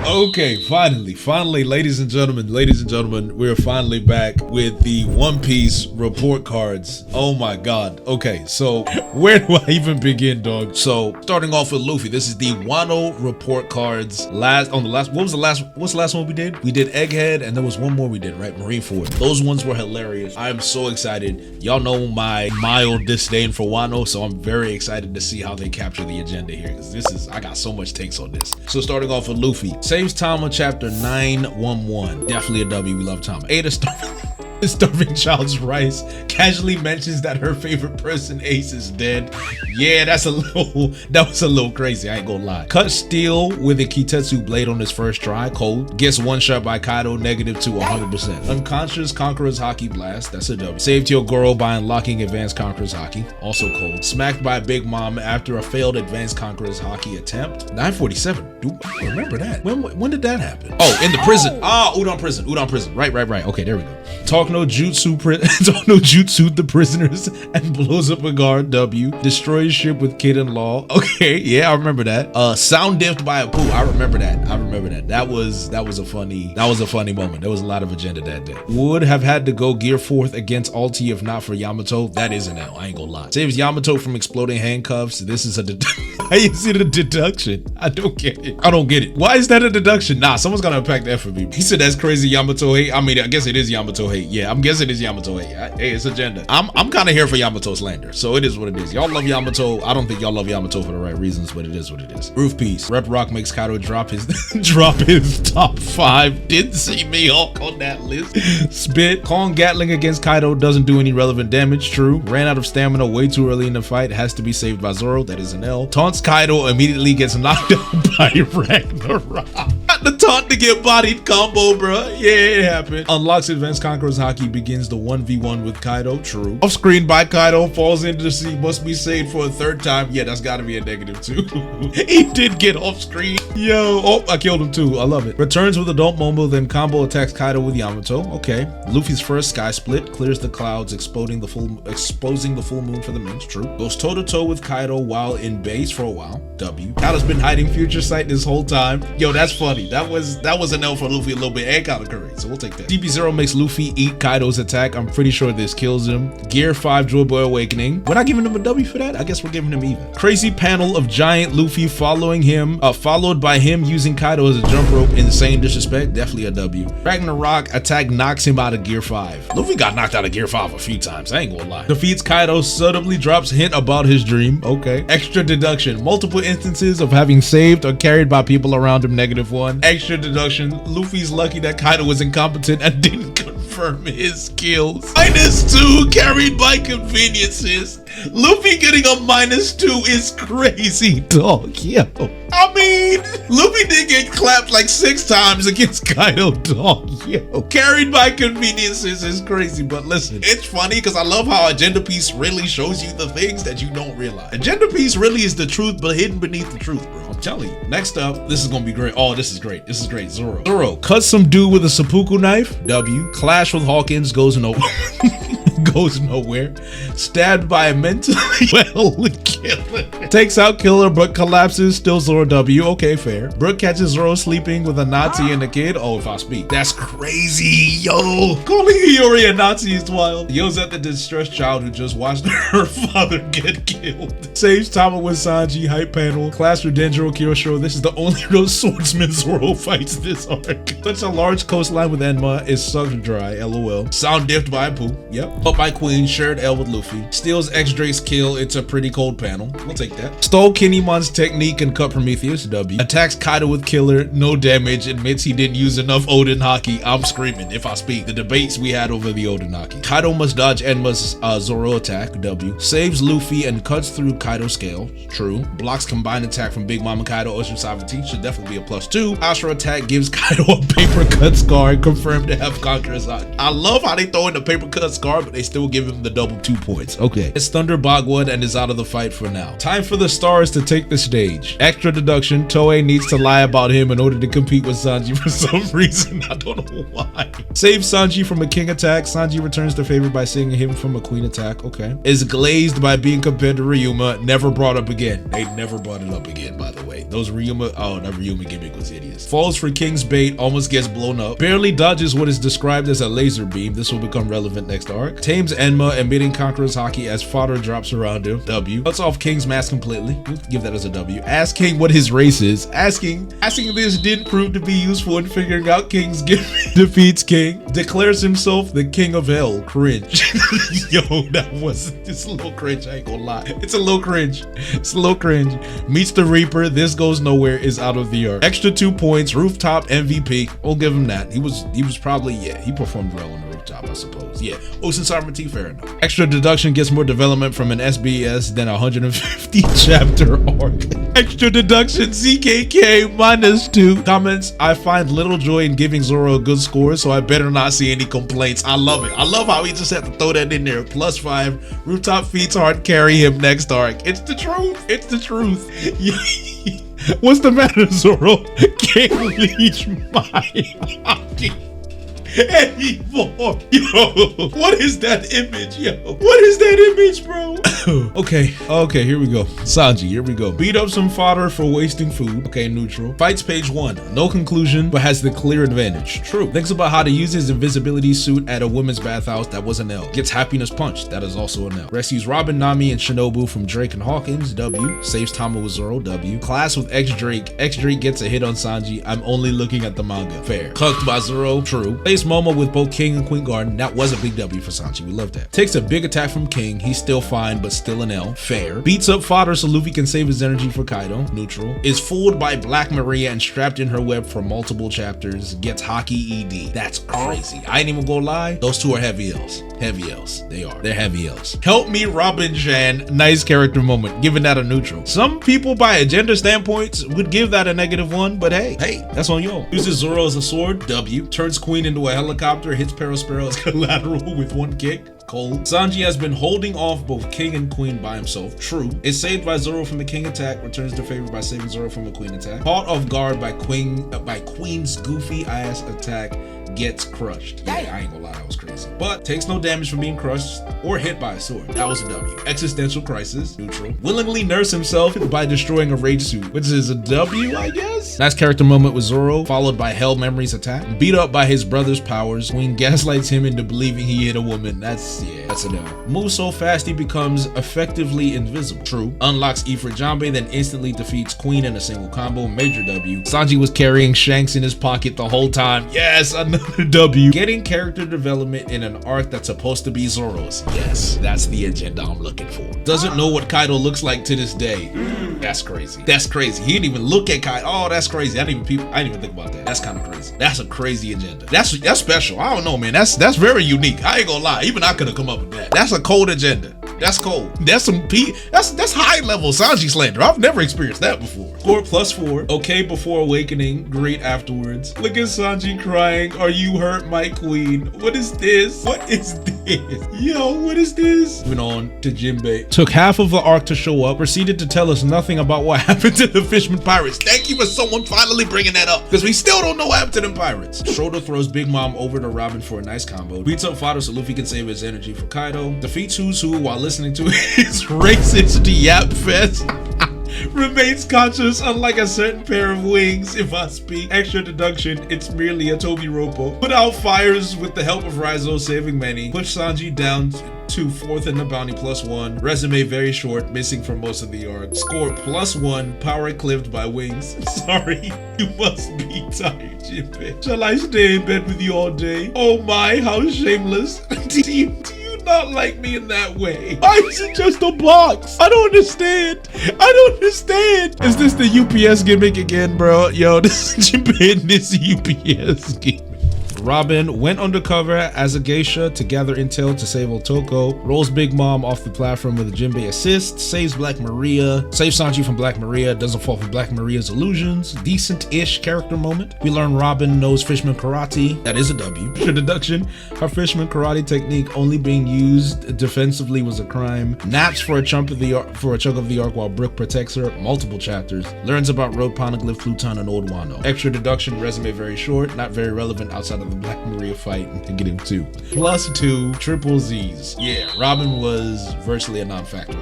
Okay, finally, ladies and gentlemen, we're finally back with the One Piece report cards. Oh my god. Okay, so where do I even begin, dog? So starting off with Luffy, this is the WANO report cards. What's the last one we did? We did Egghead, and there was one more we did, right? Marineford. Those ones were hilarious. I am so excited. Y'all know my mild disdain for WANO, so I'm very excited to see how they capture the agenda here, because I got so much takes on this. So starting off with Luffy. Saves Tama chapter 911. Definitely a W. We love Tama. Ada starving child's rice casually mentions that her favorite person, Ace, is dead. Yeah, that was a little crazy. I ain't gonna lie. Cut steel with a Kitetsu blade on his first try. Cold. Gets one shot by Kaido. Negative to 100%. Unconscious Conqueror's Haki blast. That's a W. Saved your girl by unlocking advanced Conqueror's Haki. Also cold. Smacked by Big Mom after a failed advanced Conqueror's Haki attempt. 947. Do I remember that? When did that happen? Oh, in the prison. Ah, Udon prison. Right. Okay, there we go. Talk no jutsu the prisoners and blows up a guard. W. Destroys ship with Kid and Law. Okay, yeah, I remember that. Sound diffed by a poo. I remember that. That was a funny moment. There was a lot of agenda that day. Would have had to go gear fourth against Alti if not for Yamato. That is an L. I ain't gonna lie. Saves Yamato from exploding handcuffs. This is a why is it a deduction? I don't get it. Why is that a deduction? Nah, someone's gonna unpack that for me. He said that's crazy Yamato hate. I mean, I guess it is Yamato hate. Yeah, I'm guessing it's Yamato hate. Hey, it's agenda. I'm kind of here for Yamato slander, so it is what it is. Y'all love Yamato. I don't think y'all love Yamato for the right reasons, but it is what it is. Roof piece. Rep Rock makes Kaido drop his top 5. Didn't see me Hulk on that list. Spit. Kong Gatling against Kaido doesn't do any relevant damage. True. Ran out of stamina way too early in the fight. Has to be saved by Zoro. That is an L. Taunts Kaido, immediately gets knocked out by Ragnarok. The taunt to get bodied combo, bruh. Yeah, it happened. Unlocks advanced Conqueror's Haki, begins the 1v1 with Kaido. True. Off screen by Kaido, falls into the sea, must be saved for a third time. Yeah, that's gotta be a negative too. He did get off screen. Yo, oh, I killed him too. I love it. Returns with Adult Momo, then combo attacks Kaido with Yamato. Okay. Luffy's first sky split, clears the clouds, exposing the full moon for the mints. True. Goes toe to toe with Kaido while in base for a while. W. Kaido's been hiding future sight this whole time. Yo, that's funny. That was an L for Luffy a little bit, and kind of correct, so we'll take that. DP0 makes Luffy eat Kaido's attack. I'm pretty sure this kills him. Gear 5 Joy Boy Awakening. We're not giving him a W for that? I guess we're giving him even. Crazy panel of giant Luffy following him, followed by him using Kaido as a jump rope. Insane disrespect. Definitely a W. Ragnarok attack knocks him out of Gear 5. Luffy got knocked out of Gear 5 a few times. I ain't gonna lie. Defeats Kaido, subtly drops hint about his dream. Okay. Extra deduction. Multiple instances of having saved or carried by people around him. -1. Extra deduction. Luffy's lucky that Kaido was incompetent and didn't confirm his skills. -2 carried by conveniences. Luffy getting a -2 is crazy, dog. Yo. I mean, Luffy did get clapped like 6 times against Kaido, dog. Yo. Carried by conveniences is crazy, but listen, it's funny because I love how Agenda Piece really shows you the things that you don't realize. Agenda Piece really is the truth, but hidden beneath the truth, bro. I'm telling you. Next up, this is gonna be great. Oh, this is great. Zoro. Zoro cuts some dude with a seppuku knife. W. Clash with Hawkins, goes nowhere. Stabbed by a mentally well killer. Takes out killer but collapses. Still Zoro W. Okay, fair. Brooke catches Zoro sleeping with a Nazi and a kid. Oh, if I speak. That's crazy, yo. Calling Hiyori a Nazi is wild. Yells at the distressed child who just watched her father get killed. Saves Tama with Sanji. Hype panel. Clash with Denjiro Kyosho. This is the only real swordsman Zoro fights this arc. Such a large coastline with Enma is sucked dry. LOL. Sound diffed by Pooh. Yep. Up by Queen. Shared L with Luffy. Steals X-Drake's kill. It's a pretty cold panel. We'll take that. Stole Kinemon's technique and cut Prometheus. W. Attacks Kaido with killer. No damage. Admits he didn't use enough Oden Haki. I'm screaming if I speak. The debates we had over the Oden Haki. Kaido must dodge Enma's Zoro attack. W. Saves Luffy and cuts through Kaido's scale. True. Blocks combined attack from Big Mom and Kaido. Ocean 17 should definitely be a +2. Ashura attack gives Kaido a paper cut scar. Confirmed to have Conqueror's Haki. I love how they throw in the paper cut scar, but I still give him the double 2 points. Okay. It's Thunder Bogwood and is out of the fight for now. Time for the stars to take the stage. Extra deduction, Toei needs to lie about him in order to compete with Sanji for some reason. I don't know why. Save Sanji from a king attack. Sanji returns to favor by saving him from a queen attack. Okay. Is glazed by being compared to Ryuma. Never brought up again. They never brought it up again, by the way. Those Ryuma, oh, that Ryuma gimmick was hideous. Falls for King's bait, almost gets blown up. Barely dodges what is described as a laser beam. This will become relevant next arc. Tames Enma, admitting Conqueror's Haki as fodder drops around him. W. Cuts off King's mask completely. We'll give that as a W. Ask King what his race is. Asking this didn't prove to be useful in figuring out King's gimmick. Defeats King. Declares himself the King of Hell. Cringe. Yo, it's a little cringe, I ain't gonna lie. It's a little cringe. It's a little cringe. Meets the Reaper. This goes nowhere. Is out of the arc. Extra 2 points. Rooftop MVP. We'll give him that. He was probably, yeah, he performed well on the rooftop, I suppose. Yeah. Ocean Sovereignty, fair enough. Extra deduction gets more development from an SBS than a 150 chapter arc. Extra deduction CKK -2. Comments, I find little joy in giving Zoro a good score, so I better not see any complaints. I love it. I love how he just had to throw that in there. +5. Rooftop feats hard carry him next arc. It's the truth. It's the truth. What's the matter, Zoro? Can't reach my Haki anymore. Yo, what is that image, yo? What is that image, bro? Okay, here we go. Sanji, here we go. Beat up some fodder for wasting food. Okay, neutral. Fights page 1. No conclusion, but has the clear advantage. True. Thinks about how to use his invisibility suit at a women's bathhouse. That was an L. Gets happiness punched. That is also an L. Rescues Robin, Nami, and Shinobu from Drake and Hawkins. W. Saves Tama with Zoro. W. Class with X-Drake. X-Drake gets a hit on Sanji. I'm only looking at the manga. Fair. Cucked by Zoro. True. Plays Momo with both King and Queen Garden. That was a big W for Sanji. We love that. Takes a big attack from King. He's still fine, but still an L. Fair. Beats up fodder so Luffy can save his energy for Kaido. Neutral. Is fooled by Black Maria and strapped in her web for multiple chapters. Gets Haki ED. That's crazy. I ain't even gonna lie. Those two are heavy L's. Heavy L's. They are. They're heavy L's. Help me, Robin Chan. Nice character moment. Giving that a neutral. Some people by agenda standpoints would give that a -1, but hey, that's on y'all. Uses Zoro as a sword. W. Turns Queen into a helicopter. Hits Perospero as collateral with 1 kick. Cold. Sanji has been holding off both King and Queen by himself. True. Is saved by Zoro from the King attack. Returns to favor by saving Zoro from a Queen attack. Caught off guard by Queen's goofy ass attack. Gets crushed. Yeah, I ain't gonna lie, that was crazy. But takes no damage from being crushed or hit by a sword. That was a W. Existential crisis. Neutral. Willingly nurse himself by destroying a rage suit, which is a W, I guess. Nice character moment with Zoro, followed by Hell Memory's attack. Beat up by his brother's powers. Queen gaslights him into believing he hit a woman. That's a W. Moves so fast he becomes effectively invisible. True. Unlocks Ifrit Jambe, then instantly defeats Queen in a single combo. Major W. Sanji was carrying Shanks in his pocket the whole time. Yes, another W. Getting character development in an arc that's supposed to be Zoro's. Yes, that's the agenda I'm looking for. Doesn't know what Kaido looks like to this day. That's crazy. That's crazy. He didn't even look at Kaido. Oh, that's crazy. I didn't even think about that. That's kind of crazy. That's a crazy agenda. That's special. I don't know, man. That's very unique. I ain't gonna lie. Even I could have come up with that. That's a cold agenda. That's cold. That's some that's high level Sanji slander. I've never experienced that before. Score +4. Okay before awakening. Great afterwards. Look at Sanji crying. Are you hurt, my queen? What is this? What is this? Yo, what is this? Moving on to Jinbei. Took half of the arc to show up. Proceeded to tell us nothing about what happened to the Fishman Pirates. Thank you for someone finally bringing that up, because we still don't know what happened to them pirates. Schroeder throws Big Mom over to Robin for a nice combo. Beats up fodder so Luffy can save his energy for Kaido. Defeats Who's Who while listening to his racist yap fest. Remains conscious, unlike a certain pair of wings. If I speak extra deduction, it's merely a Toby Ropo. Put out fires with the help of Raizo, saving many. Push Sanji down to 4th in the bounty +1. Resume very short, missing for most of the arc. Score +1. Power eclipsed by wings. Sorry, you must be tired, Jinbei. Shall I stay in bed with you all day? Oh my, how shameless. Do you not like me in that way? Why is it just a box? I don't understand. Is this the UPS gimmick again, bro? Yo, this is Jinbei in this UPS gimmick. Robin went undercover as a geisha to gather intel to save Otoko, rolls Big Mom off the platform with a Jinbei assist, saves Sanji from Black Maria, doesn't fall for Black Maria's illusions, decent-ish character moment. We learn Robin knows Fishman Karate, that is a W. For deduction, her Fishman Karate technique only being used defensively was a crime. Naps for a chunk of the arc while Brook protects her, multiple chapters. Learns about Road Poneglyph, Pluton, and Old Wano. Extra deduction, resume very short, not very relevant outside of the Black Maria fight and get him 2. +2 triple Z's. Yeah, Robin was virtually a non-factor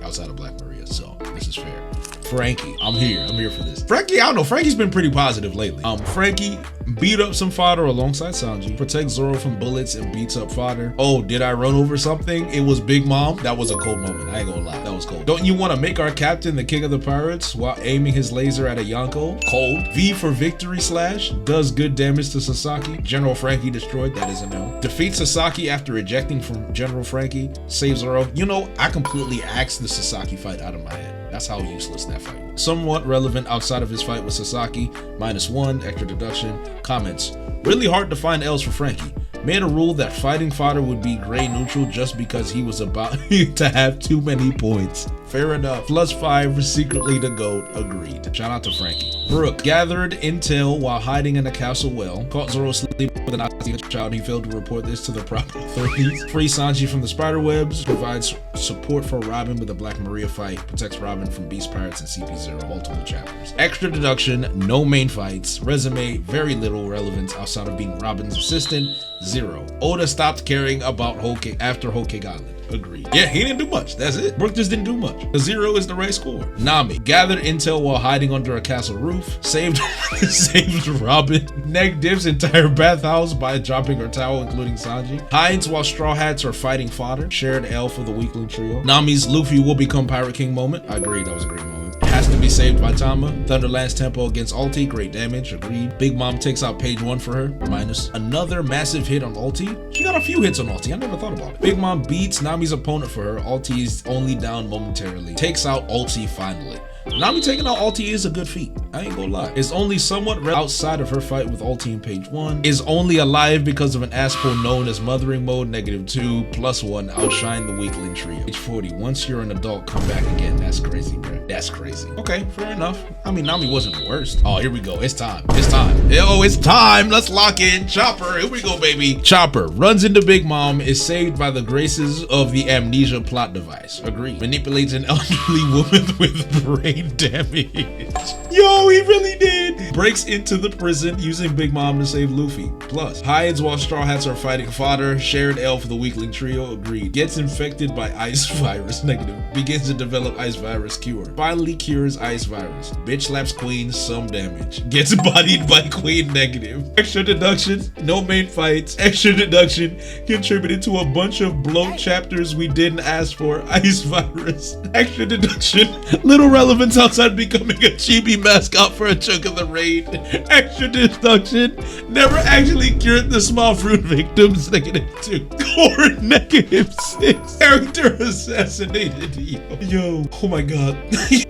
outside of Black Maria, so this is fair. Frankie, I'm here for this. Frankie, I don't know, Frankie's been pretty positive lately. Frankie beat up some fodder alongside Sanji, protects Zoro from bullets and beats up fodder. Oh, did I run over something? It was Big Mom. That was a cold moment, I ain't gonna lie, that was cold. Don't you want to make our captain the king of the pirates while aiming his laser at a Yonko? Cold. V for victory / does good damage to Sasaki. General Frankie destroyed, that is an L. Defeats Sasaki after ejecting from General Frankie, saves Zoro. You know, I completely axed the Sasaki fight out of my head. That's how useless that fight was. Somewhat relevant outside of his fight with Sasaki, -1, extra deduction. Comments, really hard to find L's for Frankie. Made a rule that fighting fodder would be gray neutral just because he was about to have too many points. Fair enough. +5, secretly the GOAT, agreed. Shout out to Frankie. Brook gathered intel while hiding in a castle well. Caught Zoro sleeping with an Nazi child. He failed to report this to the proper authorities. Free Sanji from the spider webs. Provides support for Robin with the Black Maria fight. Protects Robin from Beast Pirates and CP0, multiple chapters. Extra deduction, no main fights. Resume, very little relevance outside of being Robin's assistant, 0. Oda stopped caring about Whole Cake after Whole Cake Island. Agreed. Yeah, he didn't do much. That's it. Brook just didn't do much. A 0 is the right score. Nami gathered intel while hiding under a castle roof. Saved Robin. Neck dips entire bathhouse by dropping her towel, including Sanji. Hides while Straw Hats are fighting fodder. Shared L for the weakling trio. Nami's Luffy will become Pirate King moment. I agree. That was a great moment. Has to be saved by Tama. Thunderland's tempo against Ulti, great damage, agreed. Big Mom takes out page 1 for her, -. Another massive hit on Ulti. She got a few hits on Ulti, I never thought about it. Big Mom beats Nami's opponent for her. Ulti is only down momentarily. Takes out Ulti finally. Nami taking out Ulti is a good feat, I ain't gonna lie. Is only somewhat outside of her fight with Ulti in page 1. Is only alive because of an ass pull known as mothering mode, -2, +1, outshine the weakling trio. Page 40, once you're an adult, come back again. That's crazy, bro. That's crazy. Okay, fair enough. I mean, Nami wasn't the worst. Oh, here we go, it's time. It's time. Oh, it's time, let's lock in. Chopper, here we go, baby. Chopper runs into Big Mom, is saved by the graces of the amnesia plot device. Agreed. Manipulates an elderly woman with brain damage. Yo, he really did. Breaks into the prison using Big Mom to save Luffy. Plus, hides while Straw Hats are fighting fodder. Shared L for the weakling trio. Agreed. Gets infected by ice virus. -. Begins to develop ice virus cure. Finally cures ice virus. Bitch slaps Queen, some damage. Gets bodied by Queen, -. Extra deduction, no main fights. Extra deduction, contributed to a bunch of bloat chapters we didn't ask for. Ice virus. Extra deduction, little relevance outside becoming a chibi mascot for a chunk of the raid. Extra deduction, never actually cured the small fruit victims, -2. Core, -6. Character assassinated. Yo, oh my god.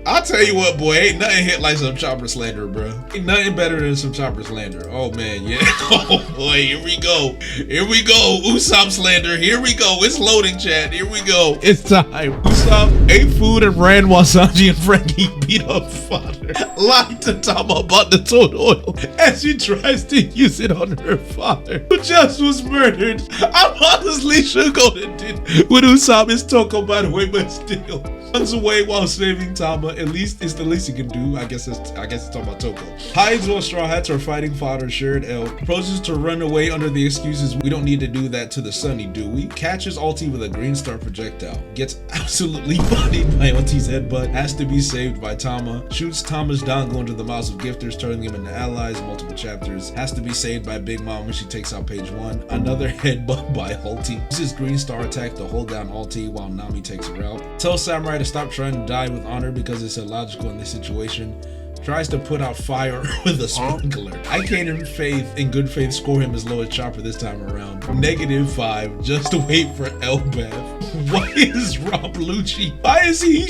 I'll tell you what, boy, ain't nothing hit like some Chopper slander, bro. Ain't nothing better than some Chopper slander. Oh man, yeah. Oh boy, here we go. Here we go. Usopp slander. Here we go. It's loading, chat. Here we go. It's time. Usopp ate food and ran while Sanji and Frankie beat up fodder. Lied to Tama about the toad oil as she tries to use it on her father, who just was murdered. I'm honestly shook on it with Usopp is Toko, by the way, but still. Runs away while saving Tama. At least it's the least he can do. I guess it's talking about Toko. Hides while Straw Hats are fighting fodder. Shared L. Proposes to run away under the excuses we don't need to do that to the Sunny, do we? Catches Ulti with a green star projectile. Gets absolutely bodied by Ulti's headbutt. Has to be saved by Tama. Shoots Tama's Dango into the mouths of gifters, turning them into allies. Multiple chapters. Has to be saved by Big Mom when she takes out page 1. Another headbutt by Ulti. Uses green star attack to hold down Ulti while Nami takes her out. Tells Samurai to stop trying to die with honor because it's illogical in this situation. Tries to put out fire with a sprinkler. I can't in good faith score him as low as Chopper this time around. -5, just to wait for Elbaf. Why is Rob Lucci? Why is he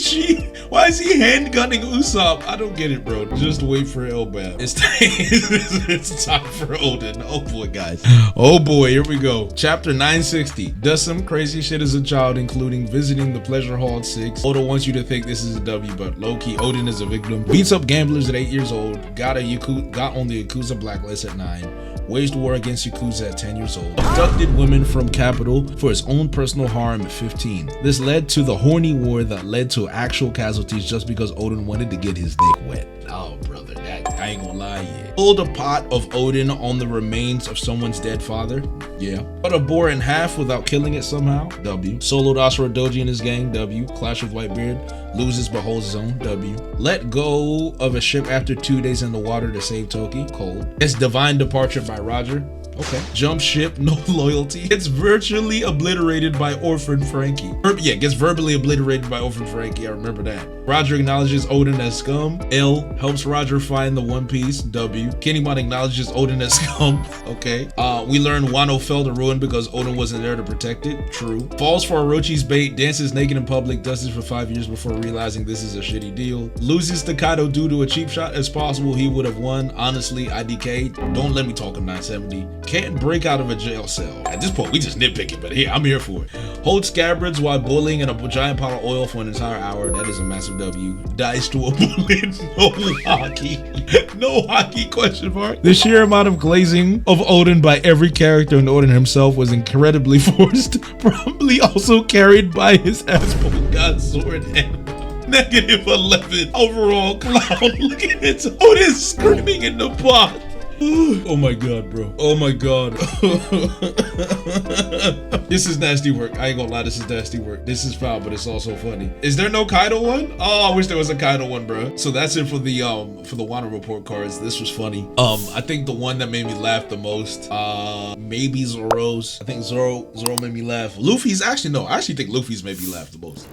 handgunning Usopp? I don't get it, bro. Just wait for Elbap. It's time for Oden. Oh boy, guys. Oh boy, here we go. Chapter 960. Does some crazy shit as a child, including visiting the pleasure hall at 6. Oda wants you to think this is a W, but low-key, Oden is a victim. Beats up gamblers at 8 years old. Got on the Yakuza blacklist at 9. Waged war against Yakuza at 10 years old. Abducted women from capital for his own personal harm at 15. This led to the horny war that led to actual casualties just because Oden wanted to get his dick wet. Oh, brother, that I ain't gonna lie, yeah. Pulled a pot of Oden on the remains of someone's dead father. Yeah. Cut a boar in half without killing it somehow. W. Soloed Asura Doji and his gang. W. Clash with Whitebeard. Loses but holds his own. W. Let go of a ship after 2 days in the water to save Toki. Cold. It's divine departure by Roger. Okay. Jump ship, no loyalty. It's virtually obliterated by Orphan Frankie. Gets verbally obliterated by Orphan Frankie. I remember that. Roger acknowledges Oden as scum. L helps Roger find the One Piece. W. Kinemon acknowledges Oden as scum. Okay. We learn Wano fell to ruin because Oden wasn't there to protect it. True. Falls for Orochi's bait, dances naked in public, does this for 5 years before realizing this is a shitty deal. Loses to Kaido due to a cheap shot. As possible, he would have won. Honestly, IDK'd. Don't let me talk in 970. Can't break out of a jail cell. At this point, we just nitpicking, but hey, I'm here for it. Hold scabbards while boiling in a giant pot of oil for an entire hour. That is a massive W. Dies to a bullet. No hockey. No hockey, question mark. The sheer amount of glazing of Oden by every character and Oden himself was incredibly forced. Probably also carried by his asshole god sword and -11 overall clown. Look at it. Oden screaming in the pot. Oh my god, bro. Oh my god. This is nasty work. I ain't gonna lie, this is nasty work. This is foul, but it's also funny. Is there no Kaido one? Oh, I wish there was a Kaido one, bro. So that's it for the WANO report cards. This was funny. I think the one that made me laugh the most, maybe Zoro's. I think Zoro made me laugh. Luffy's actually, no, I actually think Luffy's made me laugh the most.